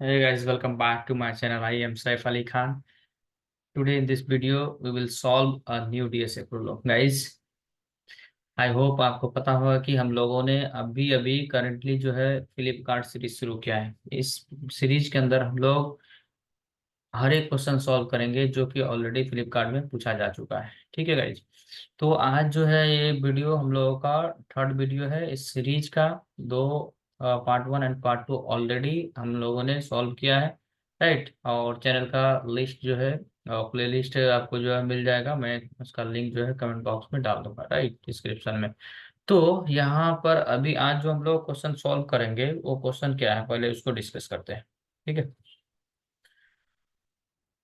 Hey guys, welcome back to my channel. I am Saif Ali Khan. Today in this video, we will solve a new DSA problem. Guys, I hope आपको पता होगा कि हम लोगों ने अभी अभी करंटली जो है फ्लिपकार्ट सीरीज शुरू किया है। इस सीरीज के अंदर हम लोग हर एक क्वेश्चन सॉल्व करेंगे जो कि ऑलरेडी फ्लिपकार्ट में पूछा जा चुका है। ठीक है गाइज। तो आज जो है ये वीडियो हम लोगों का थर्ड वीडियो है इस सीरीज का। दो part one and part two already हम लोगों ने सॉल्व किया है। राइट। और चैनल का लिस्ट जो है प्ले लिस्ट आपको जो है मिल जाएगा। मैं उसका लिंक जो है कमेंट बॉक्स में डाल दूंगा, राइट, डिस्क्रिप्शन में। तो यहाँ पर अभी आज जो हम लोग क्वेश्चन सॉल्व करेंगे वो क्वेश्चन क्या है, पहले उसको डिस्कस करते हैं। ठीक है।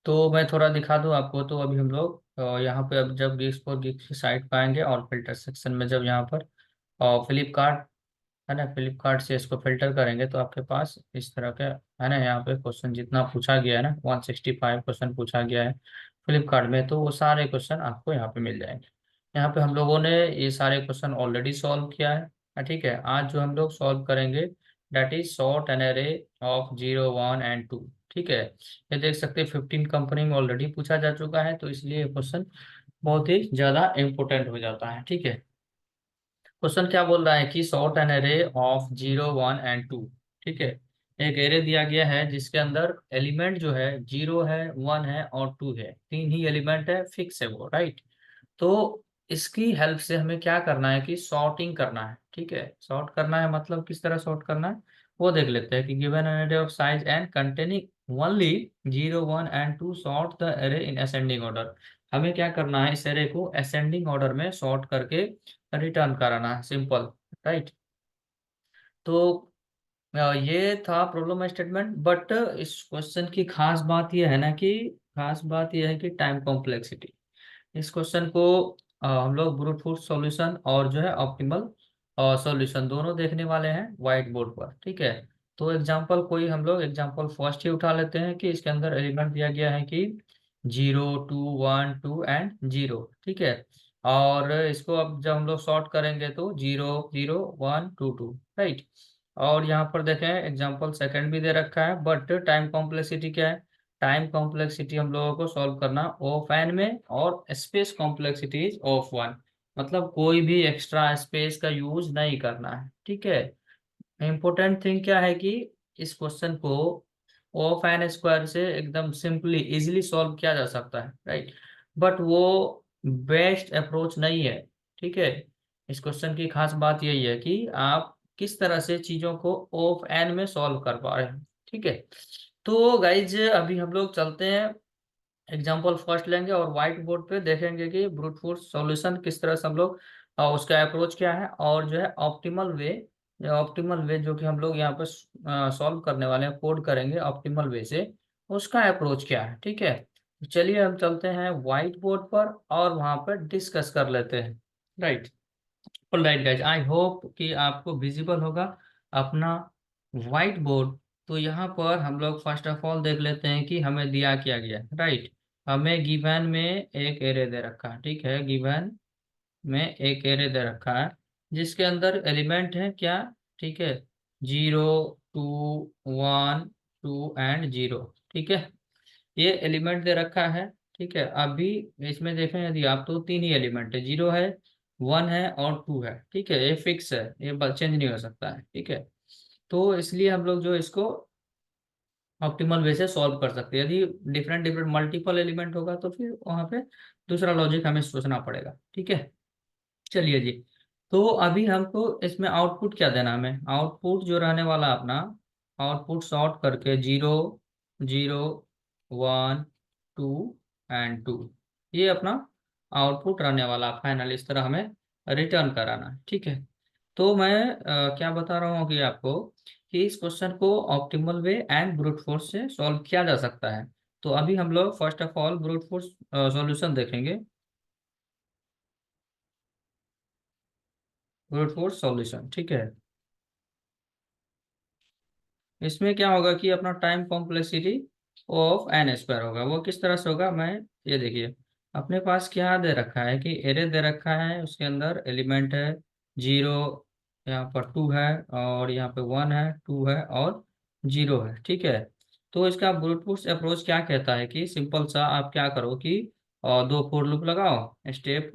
तो मैं थोड़ा दिखा दूं आपको। तो अभी हम लोग यहाँ पे अब जब गिग्स फॉर गिग्स की साइट पाएंगे और फिल्टर सेक्शन में जब यहाँ पर फ्लिपकार्ट है ना, फ्लिपकार्ट से इसको फिल्टर करेंगे तो आपके पास इस तरह का है ना। यहाँ पे क्वेश्चन जितना पूछा गया है ना, 165 क्वेश्चन पूछा गया है फ्लिपकार्ट में, तो वो सारे क्वेश्चन आपको यहाँ पे मिल जाएंगे। यहाँ पे हम लोगों ने ये सारे क्वेश्चन ऑलरेडी सॉल्व किया है। ठीक है। आज जो हम लोग सॉल्व करेंगे that is short an array of 0, 1 and 2। ठीक है। ये देख सकते हैं 15 कंपनी में ऑलरेडी पूछा जा चुका है, तो इसलिए ये क्वेश्चन बहुत ही ज्यादा इंपॉर्टेंट हो जाता है। ठीक है। क्वेश्चन क्या बोल रहा है कि sort an array of 0, 1 and 2। ठीक है। एक एरे दिया गया है जिसके अंदर एलिमेंट जो है 0 है, 1 है और 2 है। तीन ही एलिमेंट है, फिक्स है वो, राइट। तो इसकी हेल्प से हमें क्या करना है कि सॉर्टिंग करना है। ठीक है। सॉर्ट करना है मतलब किस तरह सॉर्ट करना है वो देख लेते हैं कि given an array of size and containing only 0, 1 and 2 sort the array in ascending order. हमें क्या करना है, इस एरे को असेंडिंग ऑर्डर में सॉर्ट करके रिटर्न कराना है, सिंपल। राइट। तो ये था प्रॉब्लम स्टेटमेंट। बट इस क्वेश्चन की खास बात यह है ना कि खास बात यह है कि टाइम कॉम्प्लेक्सिटी। इस क्वेश्चन को हम लोग ब्रूट फोर्स सॉल्यूशन और जो है ऑप्टिमल सॉल्यूशन दोनों देखने वाले हैं व्हाइट बोर्ड पर। ठीक है। तो एग्जांपल कोई हम लोग एग्जांपल फर्स्ट ही उठा लेते हैं कि इसके अंदर एलिमेंट दिया गया है कि 0, 2, 1, 2 एंड 0। ठीक है। और इसको अब जब हम लोग सॉर्ट करेंगे तो 0, 0, 1, 2, 2, राइट। और यहाँ पर देखें एग्जांपल सेकंड भी दे रखा है, बट टाइम कॉम्प्लेक्सिटी क्या है। टाइम कॉम्प्लेक्सिटी हम लोगों को सॉल्व करना ऑफ एन में, और space complexity is of one. मतलब कोई भी एक्स्ट्रा स्पेस का यूज नहीं करना है। ठीक है। इम्पोर्टेंट थिंग क्या है कि इस क्वेश्चन को ऑफ एन स्क्वायर से एकदम सिंपली इजीली सॉल्व किया जा सकता है, राइट। बट वो बेस्ट अप्रोच नहीं है। ठीक है। इस क्वेश्चन की खास बात यही है कि आप किस तरह से चीजों को ऑफ एन में सॉल्व कर पा रहे हैं। ठीक है। तो गाइज अभी हम लोग चलते हैं, एग्जाम्पल फर्स्ट लेंगे और व्हाइट बोर्ड पे देखेंगे कि ब्रूट फोर्स सॉल्यूशन किस तरह से हम लोग उसका अप्रोच क्या है, और जो है ऑप्टिमल वे जो कि हम लोग यहाँ पे सॉल्व करने वाले हैं, कोड करेंगे ऑप्टिमल वे से, उसका अप्रोच क्या है। ठीक है। तो चलिए हम चलते हैं व्हाइट बोर्ड पर और वहां पर डिस्कस कर लेते हैं। Right. Right guys, I hope कि आपको विजिबल होगा अपना व्हाइट बोर्ड। तो यहाँ पर हम लोग फर्स्ट ऑफ ऑल देख लेते हैं कि हमें दिया क्या गया है, राइट। हमें गिवन में एक एरे दे रखा है। ठीक है। गिवन में एक एरे दे रखा है जिसके अंदर एलिमेंट है क्या। ठीक है। 0, 2, 1, 2 एंड 0। ठीक है। ये एलिमेंट दे रखा है। ठीक है। अभी इसमें देखें यदि आप, तो तीन ही एलिमेंट है, 0 है, 1 है और 2 है। ठीक है। ये फिक्स है, ये चेंज नहीं हो सकता है। ठीक है। तो इसलिए हम लोग जो इसको ऑप्टिमल वे से सॉल्व कर सकते हैं। यदि डिफरेंट डिफरेंट मल्टीपल एलिमेंट होगा तो फिर वहां पे दूसरा लॉजिक हमें सोचना पड़ेगा। ठीक है। चलिए जी। तो अभी हमको इसमें आउटपुट क्या देना है, हमें आउटपुट जो रहने वाला अपना, आउटपुट सॉर्ट करके 0, 0, 1, 2 एंड 2, ये अपना आउटपुट रहने वाला फाइनल, इस तरह हमें रिटर्न कराना है। ठीक है। तो मैं क्या बता रहा हूँ कि आपको कि इस क्वेश्चन को optimal way and brute force से सॉल्व किया जा सकता है। तो अभी हम लोग first of all brute force solution देखेंगे। Brute force solution. ठीक है। इसमें क्या होगा कि अपना time complexity of N square होगा। वो किस तरह से होगा, मैं ये देखिए अपने पास क्या दे रखा है कि एरे दे रखा है, उसके अंदर एलिमेंट है 0, यहाँ पर 2 है, और यहाँ पे 1 है, 2 है और 0 है। ठीक है। तो इसका ब्रूट फोर्स अप्रोच क्या कहता है कि सिंपल सा आप क्या करो कि दो फोर लूप लगाओ। स्टेप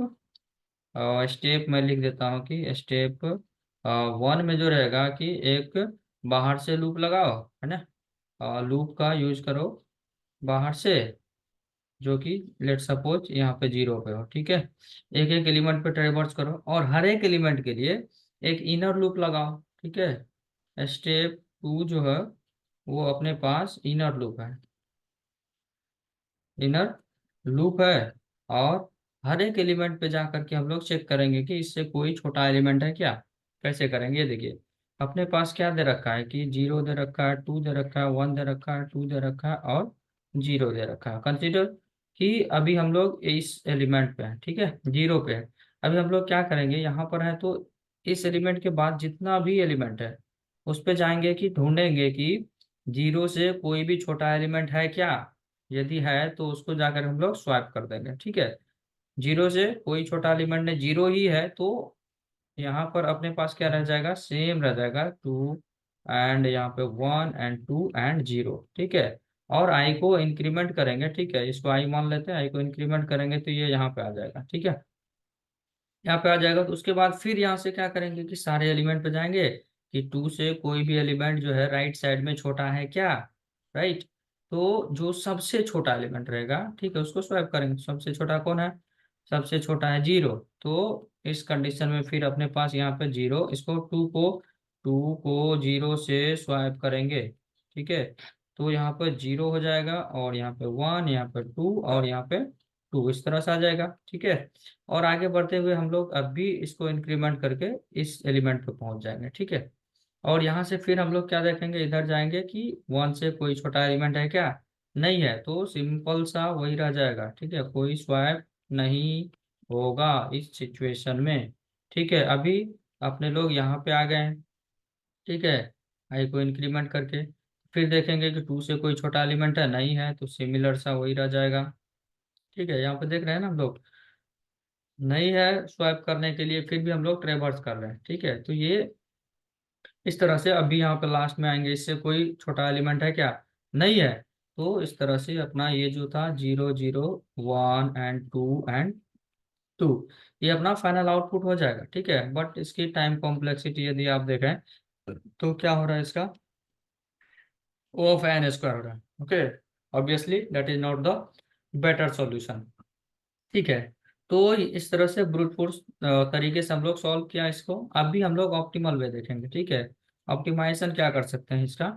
स्टेप मैं लिख देता हूँ कि स्टेप वन में जो रहेगा कि एक बाहर से लूप लगाओ, है ना। लूप का यूज करो बाहर से, जो कि लेट सपोज यहाँ पे 0 पे हो, ठीक है। एक एक एलिमेंट पे ट्रेवर्स करो और हर एक एलिमेंट के लिए एक इनर लूप लगाओ, ठीक है। स्टेप टू जो है वो अपने पास इनर लूप है, इनर लूप है। और हर एक एलिमेंट पे जा करके हम लोग चेक करेंगे कि इससे कोई छोटा एलिमेंट है क्या। कैसे करेंगे ये देखिए। अपने पास क्या दे रखा है कि 0 दे रखा है, 2 दे रखा है, 1 दे रखा है, 2 दे रखा है और 0 दे रखा है। कंसीडर कि अभी हम लोग इस एलिमेंट पे हैं, ठीक है, 0 पे है। अभी हम लोग क्या करेंगे, यहाँ पर है तो इस एलिमेंट के बाद जितना भी एलिमेंट है उस पे जाएंगे कि ढूंढेंगे कि 0 से कोई भी छोटा एलिमेंट है क्या। यदि है तो उसको जाकर हम लोग स्वैप कर देंगे, ठीक है। 0 से कोई छोटा एलिमेंट ने 0 ही है तो यहाँ पर अपने पास क्या रह जाएगा, सेम रह जाएगा 2 एंड यहाँ पे 1 एंड 2 एंड 0, ठीक है। और आई को इंक्रीमेंट करेंगे, ठीक है, इसको आई मान लेते हैं, आई को इंक्रीमेंट करेंगे तो ये यहाँ पे आ जाएगा, ठीक है। यहाँ पे आ जाएगा तो उसके बाद फिर यहाँ से क्या करेंगे कि सारे एलिमेंट पे जाएंगे कि 2 से कोई भी एलिमेंट जो है राइट साइड में छोटा है क्या, राइट। तो जो सबसे छोटा एलिमेंट रहेगा, ठीक है, उसको स्वैप करेंगे। सबसे छोटा कौन है, सबसे छोटा है 0। तो इस कंडीशन में फिर अपने पास यहाँ पे 0, इसको 2 को 0 से स्वैप करेंगे, ठीक है। तो यहाँ पर 0 हो जाएगा और यहाँ पे 1, यहाँ पे 2 और यहाँ पे 2 इस तरह से आ जाएगा, ठीक है। और आगे बढ़ते हुए हम लोग अब भी इसको इंक्रीमेंट करके इस एलिमेंट पे पहुंच जाएंगे, ठीक है। और यहाँ से फिर हम लोग क्या देखेंगे, इधर जाएंगे कि 1 से कोई छोटा एलिमेंट है क्या, नहीं है तो सिंपल सा वही रह जाएगा, ठीक है, कोई स्वैप नहीं होगा इस सिचुएशन में, ठीक है। अभी अपने लोग यहाँ पे आ गए हैं, ठीक है, आई को इंक्रीमेंट करके। फिर देखेंगे कि 2 से कोई छोटा एलिमेंट है, नहीं है तो सिमिलर सा वही रह जाएगा, ठीक है। यहाँ पे देख रहे हैं ना हम लोग, नहीं है स्वाइप करने के लिए, फिर भी हम लोग ट्रेवर्स कर रहे हैं, ठीक है। तो ये इस तरह से अभी यहाँ पे लास्ट में आएंगे, इससे कोई छोटा एलिमेंट है क्या, नहीं है। तो इस तरह से अपना ये जो था 0 0 1 एंड 2 एंड 2, ये अपना फाइनल आउटपुट हो जाएगा, ठीक है। बट इसकी टाइम कॉम्प्लेक्सिटी यदि आप देखें तो क्या हो रहा है इसका, O ऑफ एन स्क्वायर हो रहा है, okay. Obviously that is not the better solution, ठीक है। तो इस तरह से ब्रूट फोर्स तरीके से हम लोग सॉल्व किया इसको। अब भी हम लोग ऑप्टिमल वे देखेंगे, ठीक है। ऑप्टिमाइजेशन क्या कर सकते हैं इसका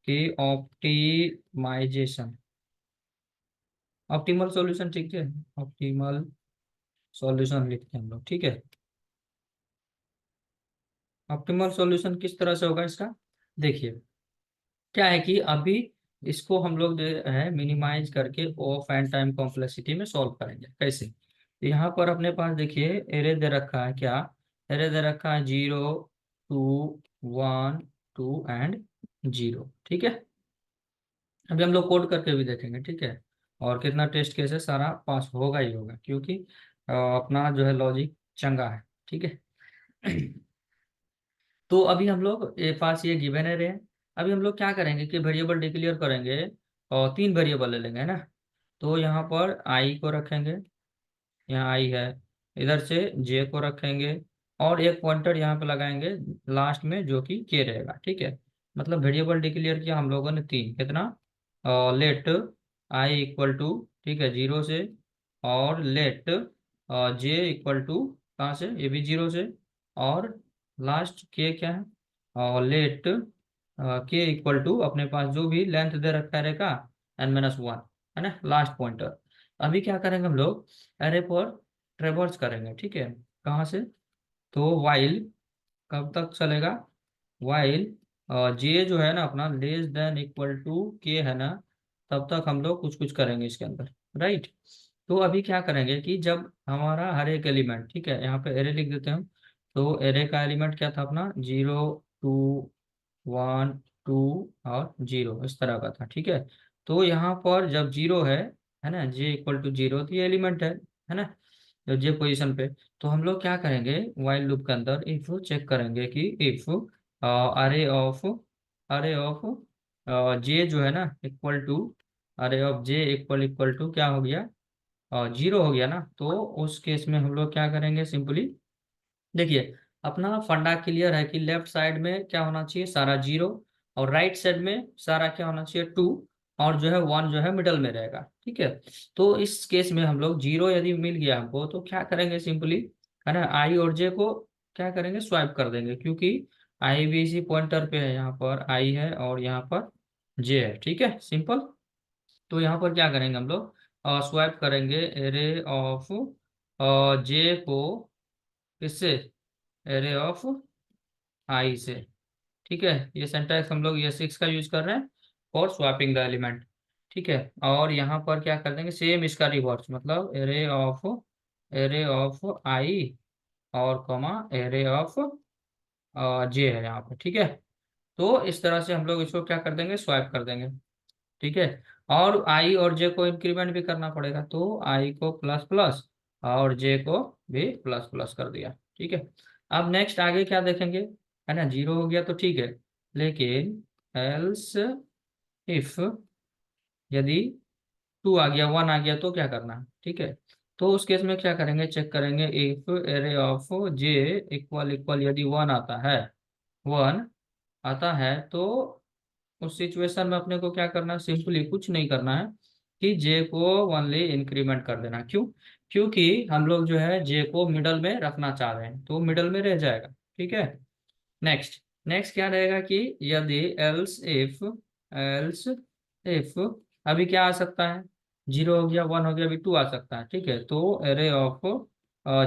कि ऑप्टिमाइजेशन, ऑप्टिमल सॉल्यूशन, ठीक है, ऑप्टिमल सॉल्यूशन लिखते हैं हम लोग, ठीक है। ऑप्टिमल सॉल्यूशन किस तरह से होगा इसका, देखिए क्या है कि अभी इसको हम लोग जो है मिनिमाइज करके ऑफ एंड टाइम कॉम्प्लेक्सिटी में सॉल्व करेंगे। कैसे, तो यहाँ पर अपने पास देखिए एरे दे रखा है, क्या एरे दे रखा है, 0 2 1 2 एंड 0, ठीक है। अभी हम लोग कोड करके भी देखेंगे, ठीक है। और कितना टेस्ट केस है, सारा पास होगा ही होगा क्योंकि अपना जो है लॉजिक चंगा है, ठीक है। तो अभी हम लोग ये पास ये गिवन एरे है। अभी हम लोग क्या करेंगे कि वेरिएबल डिक्लेयर करेंगे और 3 वेरिएबल ले लेंगे, है ना। तो यहाँ पर आई को रखेंगे, यहाँ आई है, इधर से जे को रखेंगे और एक पॉइंटर यहाँ पे लगाएंगे लास्ट में जो कि के रहेगा, ठीक है। मतलब वेरिएबल डिक्लेयर किया हम लोगों ने 3, कितना, लेट आई इक्वल टू, ठीक है, 0 से, और लेट जे इक्वल टू कहाँ से, ये भी 0 से, और लास्ट के क्या है, और लेट के इक्वल टू अपने पास जो भी लेंथ दे रखा रहेगा n-1, है ना, लास्ट पॉइंटर। अभी क्या करेंगे हम लोग, एरे पर ट्रेवर्स करेंगे, ठीक है। कहाँ से, तो वाइल कब तक चलेगा, वाइल जे जो है ना अपना लेस देन इक्वल टू के है ना, तब तक हम लोग कुछ कुछ करेंगे इसके अंदर, राइट। तो अभी क्या करेंगे कि जब हमारा हर एक एलिमेंट, ठीक है, यहाँ पे एरे लिख देते हैं हम। तो एरे का एलिमेंट क्या था अपना, 0 2 1 2 और 0 इस तरह का था, ठीक है। तो यहाँ पर जब 0 है ना, जे इक्वल टू 0, तो ये एलिमेंट है ना, तो जे पोजीशन पे। तो हम लोग क्या करेंगे, वाइल लूप के अंदर इफ चेक करेंगे कि इफ अरे ऑफ, अरे ऑफ जे जो है ना equal to array of J equal equal to क्या हो गया, 0 हो गया ना, तो उस केस में हम लोग क्या करेंगे सिंपली, देखिए अपना फंडा क्लियर है कि लेफ्ट साइड में क्या होना चाहिए, सारा 0, और राइट साइड में सारा क्या होना चाहिए, 2, और जो है 1 जो है मिडल में रहेगा, ठीक है। तो इस केस में हम लोग 0 यदि मिल गया हमको तो क्या करेंगे सिंपली, है ना, आई और जे को क्या करेंगे, स्वाइप कर देंगे, क्योंकि आई भी इसी पॉइंटर पे है, यहाँ पर आई है और यहाँ पर जे है, ठीक है, सिंपल। तो यहाँ पर क्या करेंगे हम लोग, स्वाइप करेंगे एरे ऑफ जे को, किससे, एरे ऑफ आई से, ठीक है। ये सिंटैक्स हम लोग ये 6 का यूज कर रहे हैं फॉर स्वैपिंग द एलिमेंट, ठीक है। और यहाँ पर क्या कर देंगे, सेम इसका रिवर्स, मतलब एरे ऑफ आई और कॉमा एरे ऑफ जे है यहाँ पर, ठीक है। तो इस तरह से हम लोग इसको क्या कर देंगे, स्वैप कर देंगे, ठीक है। और आई और जे को इंक्रीमेंट भी करना पड़ेगा, तो आई को प्लस प्लस और जे को भी प्लस प्लस कर दिया, ठीक है। अब नेक्स्ट आगे क्या देखेंगे, है ना, 0 हो गया तो ठीक है, लेकिन एल्स इफ यदि 2 आ गया, 1 आ गया तो क्या करना है, ठीक है। तो उस केस में क्या करेंगे, चेक करेंगे if array of J equal equal यदि 1 आता है, 1 आता है, तो उस सिचुएशन में अपने को क्या करना है, सिंपली कुछ नहीं करना है कि जे को ओनली इंक्रीमेंट कर देना, क्यों, क्योंकि हम लोग जो है जे को मिडल में रखना चाह रहे हैं, तो मिडल में रह जाएगा, ठीक है। नेक्स्ट, नेक्स्ट क्या रहेगा कि यदि एल्स इफ अभी क्या आ सकता है, 0 हो गया, 1 हो गया, अभी 2 आ सकता है, ठीक है। तो array of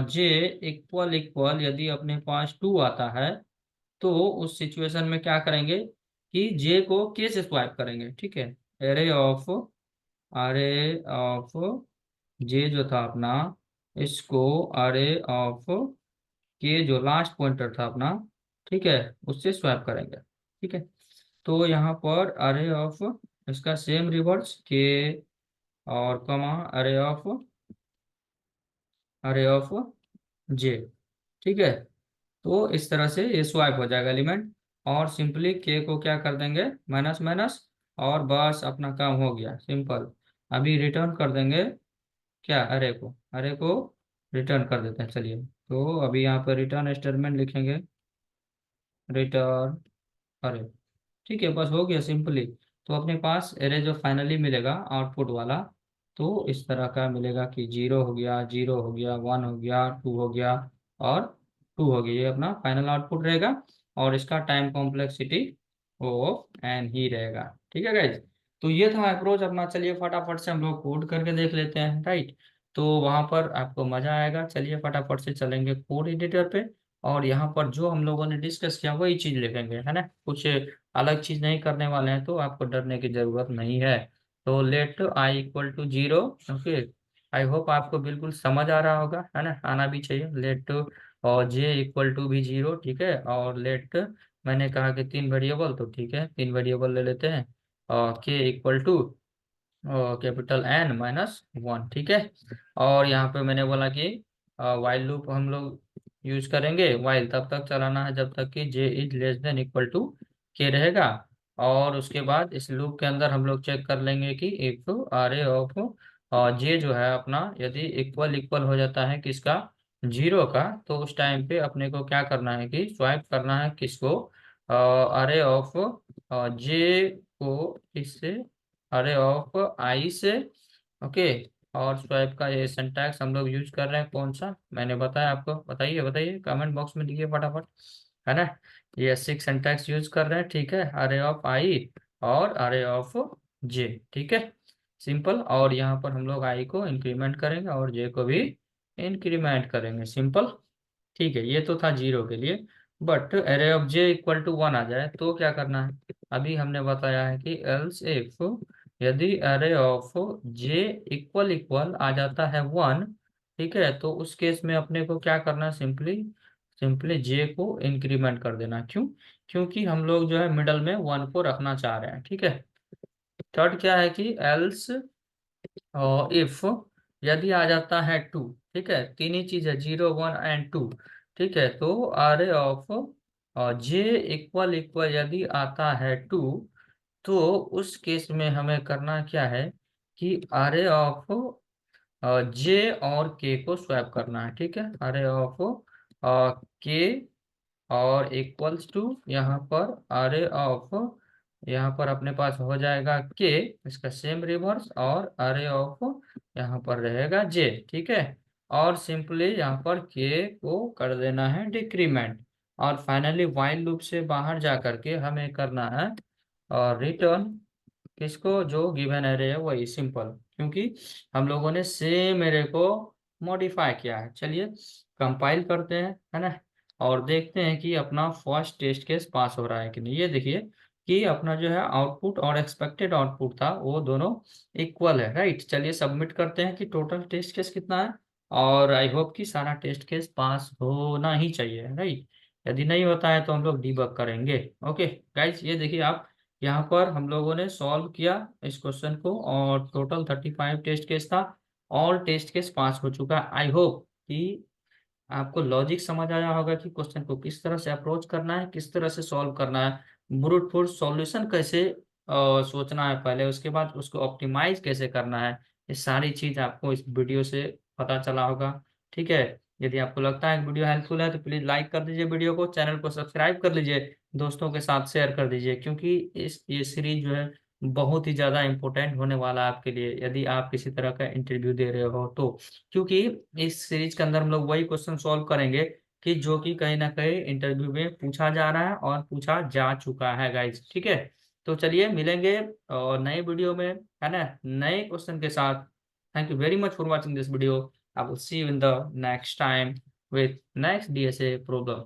J equal equal यदि अपने पास 2 आता है, तो उस सिचुएशन में क्या करेंगे कि जे को के से स्वाइप करेंगे, ठीक है। एरे ऑफ जे जो था अपना, इसको अरे ऑफ के जो लास्ट पॉइंटर था अपना, ठीक है, उससे स्वैप करेंगे, ठीक है। तो यहाँ पर अरे ऑफ इसका सेम रिवर्स के और कमा अरे ऑफ जे, ठीक है। तो इस तरह से ये स्वाइप हो जाएगा एलिमेंट, और सिंपली के को क्या कर देंगे, माइनस माइनस, और बस अपना काम हो गया, सिंपल। अभी रिटर्न कर देंगे क्या, अरे को रिटर्न कर देते हैं, चलिए। तो अभी यहाँ पर रिटर्न स्टेटमेंट लिखेंगे, रिटर्न अरे, ठीक है, बस हो गया सिंपली। तो अपने पास एरे जो फाइनली मिलेगा आउटपुट वाला, तो इस तरह का मिलेगा कि 0 हो गया, 0 हो गया, 1 हो गया, 2 हो गया, और 2 हो गया, ये अपना फाइनल आउटपुट रहेगा। और इसका टाइम कॉम्प्लेक्सिटी ओ एन ही रहेगा, ठीक है गाइज। तो ये था अप्रोच अपना, चलिए फटाफट से हम लोग कोड करके देख लेते हैं, राइट। तो वहां पर आपको मजा आएगा, चलिए फटाफट से चलेंगे कोड एडिटर पे, और यहाँ पर जो हम लोगों ने डिस्कस किया वही चीज लिखेंगे, है ना, कुछ अलग चीज नहीं करने वाले हैं, तो आपको डरने की जरूरत नहीं है। तो let I equal to 0, okay. I hope आपको बिल्कुल समझ आ रहा होगा, है ना, आना भी चाहिए। लेट और जे इक्वल टू भी 0, ठीक है। और लेट मैंने कहा कि 3 वेरिएबल, तो ठीक है 3 वेरिएबल ले लेते हैं, और K equal to capital N minus 1, ठीक है। और यहाँ पे मैंने बोला कि वाइल लूप हम लोग यूज करेंगे, वाइल तब तक चलाना है जब तक कि J is less than equal to K रहेगा। और उसके बाद इस लूप के अंदर हम लोग चेक कर लेंगे कि इफ अरे ऑफ जे जो है अपना यदि इक्वल इक्वल हो जाता है किसका, 0 का, तो उस टाइम पे अपने को क्या करना है कि स्वाइप करना है किसको, अरे ऑफ जे को किससे, अरे ऑफ आई से, ओके। और स्वाइप का ये सिंटैक्स हम लोग यूज कर रहे हैं, कौन सा मैंने बताया आपको, बताइए बताइए कमेंट बॉक्स में लिखिए फटाफट, है ना। ये 6 सिंटैक्स यूज कर रहे हैं, ठीक है, अरे ऑफ आई और अरे ऑफ जे, ठीक है, सिंपल। और यहाँ पर हम लोग आई को इंक्रीमेंट करेंगे और जे को भी इंक्रीमेंट करेंगे, सिंपल, ठीक है। ये तो था 0 के लिए, but array of J equal to 1 आ जाए तो क्या करना है, अभी हमने बताया है कि एल्स इफ यदि array of J equal equal आ जाता है 1, ठीक है, तो उस केस में अपने को क्या करना है, सिंपली सिंपली जे को इंक्रीमेंट कर देना, क्यों, क्योंकि हम लोग जो है मिडल में 1 को रखना चाह रहे हैं, ठीक है। थर्ड क्या है कि एल्स इफ यदि आ जाता है 2, ठीक है, तीन ही चीज है, 0 1 एंड 2, ठीक है। तो अरे ऑफ जे इक्वल इक्वल यदि आता है 2, तो उस केस में हमें करना क्या है कि अरे ऑफ जे और के को स्वैप करना है। ठीक है, अरे ऑफ के और इक्वल्स टू यहाँ पर अरे ऑफ, यहाँ पर अपने पास हो जाएगा के, इसका सेम रिवर्स, और अरे ऑफ यहाँ पर रहेगा जे। ठीक है, और सिंपली यहाँ पर के को कर देना है डिक्रीमेंट, और फाइनली व्हाइल लूप से बाहर जा करके हमें करना है और रिटर्न किसको, जो गिवन एरे है वही, सिंपल, क्योंकि हम लोगों ने सेम एरे को मॉडिफाई किया है। चलिए कंपाइल करते हैं, है ना, और देखते हैं कि अपना फर्स्ट टेस्ट केस पास हो रहा है कि नहीं। ये देखिए कि अपना जो है आउटपुट और एक्सपेक्टेड आउटपुट था वो दोनों इक्वल है, राइट। चलिए सबमिट करते हैं कि टोटल टेस्ट केस कितना है, और आई होप कि सारा टेस्ट केस पास होना ही चाहिए, राइट। यदि नहीं होता है तो हम लोग डीबग करेंगे। ओके गाइज, ये देखिए आप, यहाँ पर हम लोगों ने सॉल्व किया इस क्वेश्चन को, और टोटल 35 टेस्ट केस था। ऑल टेस्ट केस पास हो चुका है। आई होप कि आपको लॉजिक समझ आया होगा कि क्वेश्चन को किस तरह से अप्रोच करना है, किस तरह से सॉल्व करना है, ब्रूट फोर्स सॉल्यूशन कैसे सोचना है पहले, उसके बाद उसको ऑप्टिमाइज कैसे करना है। ये सारी चीज आपको इस वीडियो से पता चला होगा। ठीक है, यदि आपको लगता है कि वीडियो हेल्पफुल है तो प्लीज लाइक कर दीजिए वीडियो को, चैनल को सब्सक्राइब कर लीजिए, दोस्तों के साथ शेयर कर दीजिए, क्योंकि इस ये सीरीज जो है बहुत ही ज़्यादा इंपॉर्टेंट होने वाला है आपके लिए, यदि आप किसी तरह का इंटरव्यू दे रहे हो तो। क्योंकि इस सीरीज के अंदर हम लोग वही क्वेश्चन सॉल्व करेंगे कि जो कि कहीं ना कहीं इंटरव्यू में पूछा जा रहा है और पूछा जा चुका है गाइज। ठीक है, तो चलिए मिलेंगे और नए वीडियो में, है ना, नए क्वेश्चन के साथ। Thank you very much for watching this video. I will see you in the next time with next DSA problem.